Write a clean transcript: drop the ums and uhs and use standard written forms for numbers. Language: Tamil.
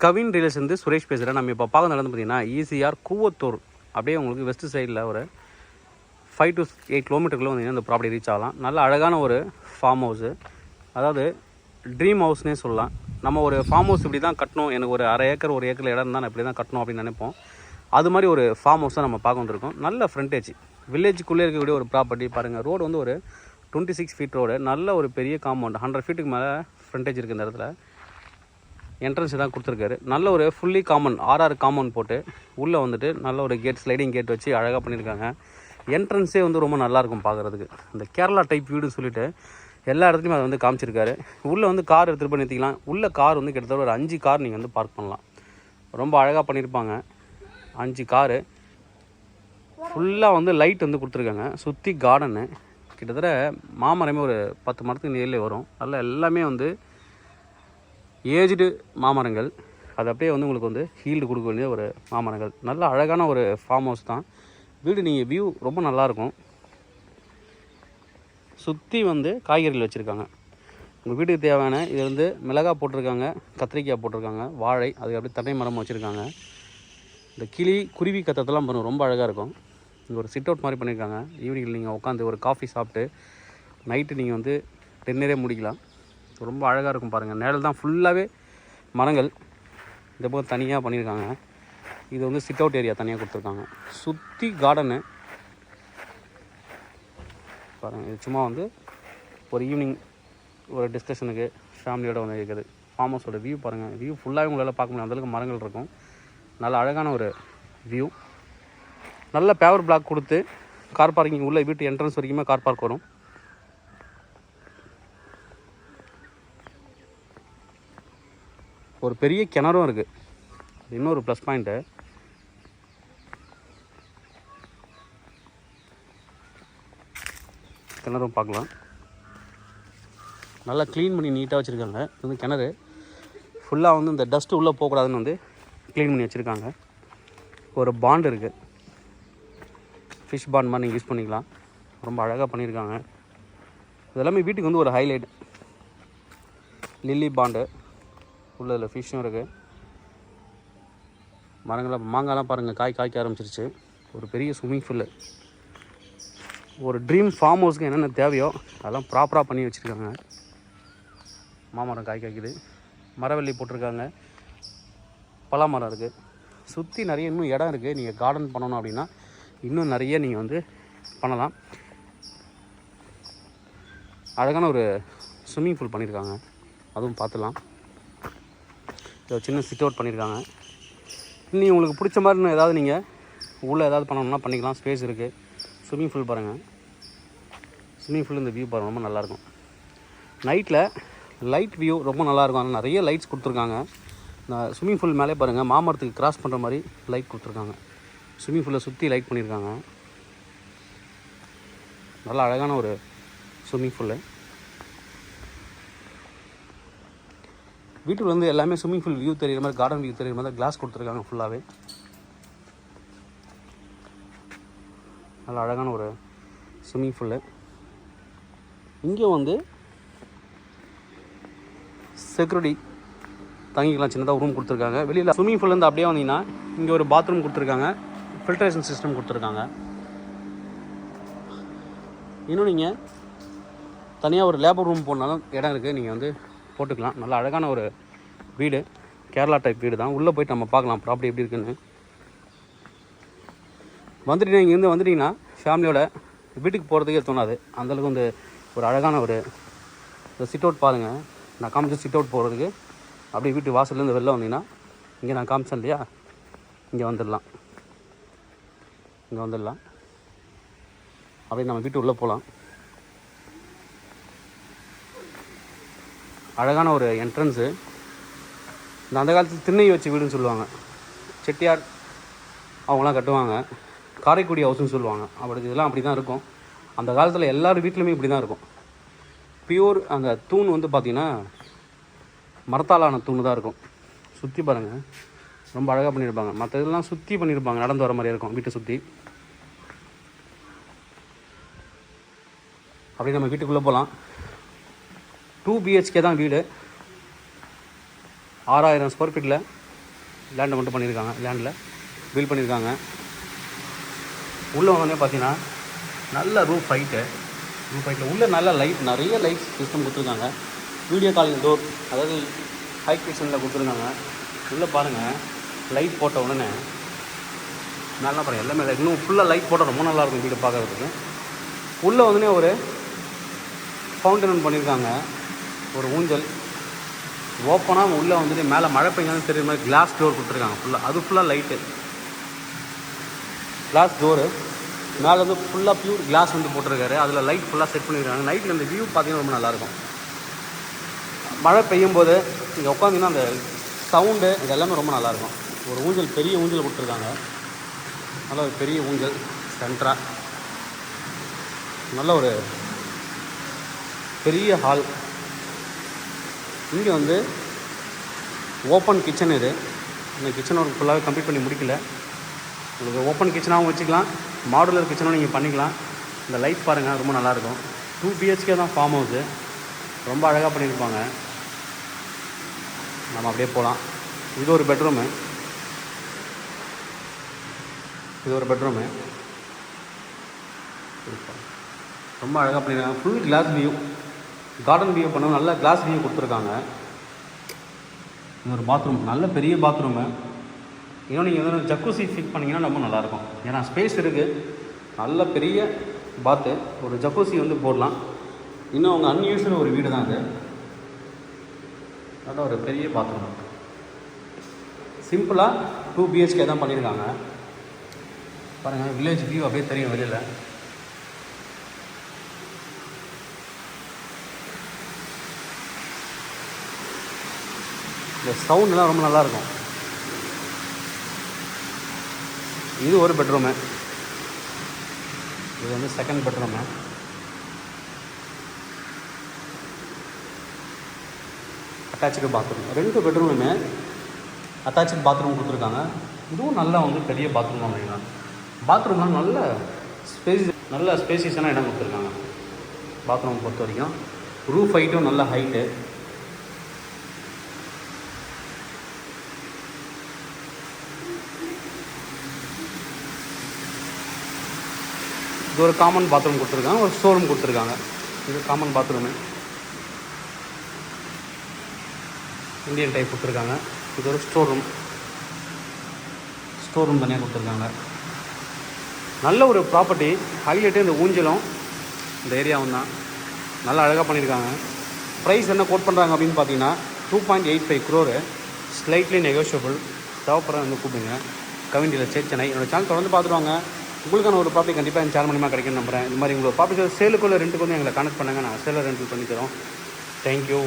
கவின் ரியல்ஸ் வந்து சுரேஷ் பேசுகிறேன். நம்ம இப்போ பார்க்க நடந்து பார்த்தீங்கன்னா ஈசிஆர் கூவத்தூர் அப்படியே உங்களுக்கு வெஸ்ட் சைடில் ஒரு 5 to 8 கிலோமீட்டருக்குள்ளே வந்தீங்கன்னா இந்த ப்ராப்பர்ட்டி ரீச் ஆகலாம். நல்ல அழகான ஒரு ஃபார்ம் ஹவுஸு, அதாவது ட்ரீம் ஹவுஸ்னே சொல்லலாம். நம்ம ஒரு ஃபார்ம் ஹவுஸ் இப்படி தான் கட்டணும், எனக்கு ஒரு அரை ஏக்கர் 1 ஏக்கர் இடம் தான் நான் இப்படி தான் கட்டணும் அப்படின்னு நினைப்போம். அது மாதிரி ஒரு ஃபார்ம் ஹவுஸ் தான் நம்ம பார்க்க வந்திருக்கோம். நல்ல ஃப்ரண்டேஜ் வில்லேஜுக்குள்ளே இருக்கக்கூடிய ஒரு ப்ராப்பர்ட்டி பாருங்கள். ரோடு வந்து ஒரு 26 ஃபீட் ரோடு, நல்ல ஒரு பெரிய காம்பவுண்ட், 100 ஃபீட்டுக்கு மேலே ஃப்ரண்டேஜ் இருக்குது. இந்த இடத்துல என்ட்ரன்ஸ் தான் கொடுத்துருக்காரு. நல்ல ஒரு ஃபுல்லி காம்பவுண்ட், 6 காம்பவுண்ட் போட்டு உள்ளே வந்துட்டு நல்ல ஒரு கேட், ஸ்லைடிங் கேட் வச்சு அழகாக பண்ணியிருக்காங்க. என்ட்ரன்ஸே வந்து ரொம்ப நல்லாயிருக்கும் பார்க்குறதுக்கு. இந்த கேரளா டைப் வீடுன்னு சொல்லிட்டு எல்லா இடத்துலையும் அதை வந்து காமிச்சிருக்காரு. உள்ளே வந்து கார் எடுத்துகிட்டு போய் நிறுத்திக்கலாம். உள்ளே கார் வந்து கிட்டத்தட்ட ஒரு 5 கார் நீங்கள் வந்து பார்க் பண்ணலாம். ரொம்ப அழகாக பண்ணியிருப்பாங்க. 5 காரு ஃபுல்லாக வந்து லைட் வந்து கொடுத்துருக்காங்க. சுற்றி கார்டனு, கிட்டத்தட்ட மாமரமே ஒரு 10 மரத்துக்கு நேரில் வரும். நல்ல எல்லாமே வந்து ஏஜ்டு மாமரங்கள். அது அப்படியே வந்து உங்களுக்கு வந்து ஹீல்டு கொடுக்க வேண்டிய ஒரு மாமரங்கள். நல்ல அழகான ஒரு ஃபார்ம் ஹவுஸ் தான். வீடு நீங்கள் வியூ ரொம்ப நல்லாயிருக்கும். சுற்றி வந்து காய்கறிகள் வச்சுருக்காங்க. உங்கள் வீட்டுக்கு தேவையான இது வந்து மிளகாய் போட்டிருக்காங்க, கத்திரிக்காய் போட்டிருக்காங்க, வாழை, அதுக்கு அப்படியே தென்னை மரம் வச்சுருக்காங்க. இந்த கிளி குருவி கத்தத்தெல்லாம் பாருங்கள், ரொம்ப அழகாக இருக்கும். இங்கே ஒரு சிட் அவுட் மாதிரி பண்ணியிருக்காங்க. ஈவினிங்கில் நீங்கள் உட்காந்து ஒரு காஃபி சாப்பிட்டு நைட்டு நீங்கள் வந்து டின்னரே முடிக்கலாம். ரொம்ப அழகாக இருக்கும் பாருங்கள். நிழல் தான், ஃபுல்லாகவே மரங்கள். இந்த பக்கம் தனியாக பண்ணியிருக்காங்க. இது வந்து சிட் அவுட் ஏரியா தனியாக கொடுத்துருக்காங்க. சுற்றி கார்டனு பாருங்கள். இது சும்மா வந்து ஒரு ஈவினிங் ஒரு டிஸ்கஷனுக்கு ஃபேமிலியோடு வந்து இருக்குது. ஃபார்ம் ஹவுஸோட வியூ பாருங்கள். வியூ ஃபுல்லாகவே உங்களால் பார்க்க முடியும், அந்தளவுக்கு மரங்கள் இருக்கும். நல்ல அழகான ஒரு வியூ. நல்ல பேவர் பிளாக் கொடுத்து கார் பார்க்கிங் உள்ள வீட்டு என்ட்ரன்ஸ் வரைக்குமே கார் பார்க் வரும். ஒரு பெரிய கிணறும் இருக்குது. இன்னொரு ப்ளஸ் பாயிண்ட்டு. கிணறும் பார்க்கலாம். நல்லா க்ளீன் பண்ணி நீட்டாக வச்சுருக்காங்க. இது வந்து கிணறு ஃபுல்லாக வந்து இந்த டஸ்ட்டு உள்ளே போகக்கூடாதுன்னு வந்து க்ளீன் பண்ணி வச்சுருக்காங்க. ஒரு பாண்ட் இருக்குது, ஃபிஷ் பாண்ட் மாதிரி நீங்கள் யூஸ் பண்ணிக்கலாம். ரொம்ப அழகாக பண்ணியிருக்காங்க. இதெல்லாமே வீட்டுக்கு வந்து ஒரு ஹைலைட். லில்லி பாண்டு உள்ள இதில் ஃபிஷ்ஷும் இருக்குது. மரங்களாம் மாங்காய்லாம் பாருங்கள், காய்க்க ஆரம்பிச்சிருச்சு. ஒரு பெரிய ஸ்விம்மிங் ஃபுல்லு. ஒரு ட்ரீம் ஃபார்ம் ஹவுஸ்க்கு என்னென்ன தேவையோ அதெல்லாம் ப்ராப்பராக பண்ணி வச்சுருக்காங்க. மாமரம் காய்க்குது, மரவள்ளி போட்டிருக்காங்க, பலாமரம் இருக்குது. சுற்றி நிறைய இன்னும் இடம் இருக்குது. நீங்கள் கார்டன் பண்ணணும் அப்படின்னா இன்னும் நிறைய நீங்கள் வந்து பண்ணலாம். அழகான ஒரு ஸ்விம்மிங் பூல் பண்ணியிருக்காங்க, அதுவும் பார்த்துலாம். ஒரு சின்ன சிட் அவுட் பண்ணியிருக்காங்க. இன்னும் உங்களுக்கு பிடிச்ச மாதிரி ஏதாவது நீங்கள் உள்ளே ஏதாவது பண்ணணும்னா பண்ணிக்கலாம். ஸ்பேஸ் இருக்குது. ஸ்விம்மிங் பூல் பாருங்கள். ஸ்விம்மிங் பூல் இந்த வியூ பாருங்கள், ரொம்ப நல்லாயிருக்கும். நைட்டில் லைட் வியூ ரொம்ப நல்லாயிருக்கும். ஆனால் நிறைய லைட்ஸ் கொடுத்துருக்காங்க. இந்த ஸ்விம்மிங் பூல் மேலே பாருங்கள், மாமரத்துக்கு கிராஸ் பண்ணுற மாதிரி லைட் கொடுத்துருக்காங்க. ஸ்விம்மிங் பூலை சுற்றி லைட் பண்ணியிருக்காங்க. நல்லா அழகான ஒரு ஸ்விம்மிங் பூலு. வீட்டுக்கு வந்து எல்லாமே ஸ்விம்மிங் பூல் வியூ தெரியுற மாதிரி, கார்டன் வியூ தெரியுற மாதிரி கிளாஸ் கொடுத்துருக்காங்க ஃபுல்லாகவே. நல்லா அழகான ஒரு ஸ்விம்மிங் பூலு. இங்கே வந்து செக்யூரிட்டி தங்கிக்கலாம், சின்னதாக ரூம் கொடுத்துருக்காங்க. வெளியில் ஸ்விம்மிங் பூல்லேருந்து அப்படியே வந்தீங்கன்னா இங்கே ஒரு பாத்ரூம் கொடுத்துருக்காங்க, ஃபில்ட்ரேஷன் சிஸ்டம் கொடுத்துருக்காங்க. இன்னும் நீங்கள் தனியாக ஒரு லேபர் ரூம் போனாலும் இடம் இருக்குது, நீங்கள் வந்து போட்டுக்கலாம். நல்லா அழகான ஒரு வீடு, கேரளா டைப் வீடு தான். உள்ளே போய்ட்டு நம்ம பார்க்கலாம் ப்ராப்பர்ட்டி எப்படி இருக்குன்னு. வந்துட்டீங்கன்னா இங்கேருந்து வந்துட்டிங்கன்னா ஃபேமிலியோட வீட்டுக்கு போகிறதுக்கே தோணாது. அந்தளவுக்கு வந்து ஒரு அழகான ஒரு சிட் அவுட் பாருங்கள். நான் காமிச்ச சிட் அவுட் போகிறதுக்கு அப்படியே வீட்டு வாசல்லேருந்து வெளில வந்தீங்கன்னா இங்கே நான் காமிச்சேன் இல்லையா, இங்கே வந்துடலாம். அப்படியே நம்ம வீட்டு உள்ளே போகலாம். அழகான ஒரு என்ட்ரன்ஸு. இந்த அந்த காலத்தில் திண்ணை வச்சு வீடுன்னு சொல்லுவாங்க. செட்டியார் அவங்களாம் கட்டுவாங்க. காரைக்குடி ஹவுஸ்ன்னு சொல்லுவாங்க. அப்படி இதெல்லாம் அப்படி தான் இருக்கும். அந்த காலத்தில் எல்லார் வீட்லையுமே இப்படி தான் இருக்கும். பியூர் அந்த தூண் வந்து பார்த்திங்கன்னா மரத்தாலான தூண் தான் இருக்கும். சுற்றி பாருங்கள், ரொம்ப அழகாக பண்ணியிருப்பாங்க. மற்ற இதெல்லாம் சுற்றி பண்ணியிருப்பாங்க, நடந்து வர மாதிரி இருக்கும் வீட்டை சுற்றி. அப்படியே நம்ம வீட்டுக்குள்ளே போகலாம். 2 BHK தான் வீடு. 6000 ஸ்கொயர் ஃபீட்டில் லேண்டை மட்டும் பண்ணியிருக்காங்க, லேண்டில் பில்ட் பண்ணியிருக்காங்க. உள்ளே வந்தோடனே பார்த்தீங்கன்னா நல்ல ரூஃப் ஹைட்டில் உள்ளே நல்ல லைட், நிறைய லைட் சிஸ்டம் கொடுத்துருக்காங்க. வீடியோ காலிங் டோர், அதாவது ஹை கிச்சனில் கொடுத்துருக்காங்க. உள்ளே பாருங்கள், லைட் போட்ட உடனே நல்லா பாருங்கள், எல்லாமே லைட். இன்னும் ஃபுல்லாக லைட் போட்டால் ரொம்ப நல்லாயிருக்கும் வீடு பார்க்குறதுக்கு. உள்ளே வந்தோடனே ஒரு ஃபவுண்டன் பண்ணியிருக்காங்க, ஒரு ஊஞ்சல் ஓப்பனாக. உள்ளே வந்துட்டு மேலே மழை பெஞ்சாலும் தெரியுற மாதிரி கிளாஸ் டோர் கொடுத்துருக்காங்க ஃபுல்லாக. அது ஃபுல்லாக லைட்டு கிளாஸ் டோரு. மேலே வந்து ஃபுல்லாக பியூர் கிளாஸ் வந்து போட்டிருக்காரு. அதில் லைட் ஃபுல்லாக செட் பண்ணியிருக்காங்க. நைட்டில் இந்த வியூ பார்த்தீங்கன்னா ரொம்ப நல்லாயிருக்கும். மழை பெய்யும் போது இங்கே உட்காந்திங்கன்னா அந்த சவுண்டு இது எல்லாமே ரொம்ப நல்லாயிருக்கும். ஒரு ஊஞ்சல், பெரிய ஊஞ்சல் கொடுத்துருக்காங்க. நல்ல ஒரு பெரிய ஊஞ்சல் சென்ட்ரா. நல்ல ஒரு பெரிய ஹால். இங்கே வந்து ஓப்பன் கிச்சன். இந்த கிச்சன் ஒர்க் ஃபுல்லாகவே கம்ப்ளீட் பண்ணி முடிக்கல. உங்களுக்கு ஓப்பன் கிச்சனாகவும் வச்சுக்கலாம், மாடுலர் கிச்சனும் நீங்கள் பண்ணிக்கலாம். இந்த லைட் பாருங்கள், ரொம்ப நல்லாயிருக்கும். 2 BHK தான் ஃபார்ம் ஹவுஸு. ரொம்ப அழகாக பண்ணியிருப்பாங்க. நம்ம அப்படியே போகலாம். இது ஒரு பெட்ரூமு. ரொம்ப அழகாக பண்ணியிருக்காங்க. Full glass view, garden view பண்ண நல்ல கிளாஸ் வியூ கொடுத்துருக்காங்க. இது ஒரு பாத்ரூம், நல்ல பெரிய பாத்ரூமு. இன்னும் நீங்கள் வந்து ஜக்கூசி ஃபிட் பண்ணிங்கன்னா ரொம்ப நல்லாயிருக்கும். ஏன்னா ஸ்பேஸ் இருக்குது, நல்ல பெரிய பாத்து. ஒரு ஜக்கூசி வந்து போடலாம். இன்னும் அவங்க அன்யூஷுவல் ஒரு வீடு தான் அது. நல்ல ஒரு பெரிய பாத்ரூம். சிம்பிளாக 2 BHK தான் பண்ணியிருக்காங்க. பாருங்கள், வில்லேஜ் வியூ அப்படியே தெரியும் வெளியில். இந்த சவுண்டெலாம் ரொம்ப நல்லாயிருக்கும். இது ஒரு பெட்ரூமு. இது வந்து செகண்ட் பெட்ரூமு. Attach bathroom. 2 பெட்ரூமுமே அட்டாச்சு பாத்ரூம் கொடுத்துருக்காங்க. இதுவும் நல்லா வந்து பெரிய பாத்ரூம் அப்படின்னா. பாத்ரூம்லாம் நல்ல ஸ்பேசியஸான இடம் கொடுத்துருக்காங்க. பாத்ரூம் பொறுத்த வரைக்கும் ரூஃப் ஹைட்டும் நல்ல ஹைட்டு. இது ஒரு காமன் பாத்ரூம் கொடுத்துருக்காங்க, ஒரு ஸ்டோர் ரூம் கொடுத்துருக்காங்க. இது காமன் பாத்ரூமு, இந்தியன் டைப் கொடுத்துருக்காங்க. இது ஒரு ஸ்டோர் ரூம் தனியாக கொடுத்துருக்காங்க. நல்ல ஒரு ப்ராப்பர்ட்டி. ஹைலைட்டு இந்த ஊஞ்சலும் இந்த ஏரியாவும் தான். நல்லா அழகாக பண்ணியிருக்காங்க. ப்ரைஸ் என்ன கோட் பண்ணுறாங்க அப்படின்னு பார்த்தீங்கன்னா 2.85 crore. Slightly negotiable. தேவைப்படுற வந்து கூப்பிடுங்க. கவிண்டியில் சென்னை. என்னோடய சேனல் தொடர்ந்து பார்த்துருவாங்க. உங்களுக்கான ஒரு ப்ராப்பர்ட்டி கண்டிப்பாக இந்த சேனல் மூலியமாக கிடைக்குன்னு நம்புகிறேன். இந்த மாதிரி உங்களோட ப்ராப்பர்ட்டி சேலுக்குள்ளே ரெண்ட்டுக்கு வந்து எங்களை கனெக்ட் பண்ணுங்கள். நாங்கள் சேலில் ரெண்ட் பண்ணி தரோம். தேங்க்யூ.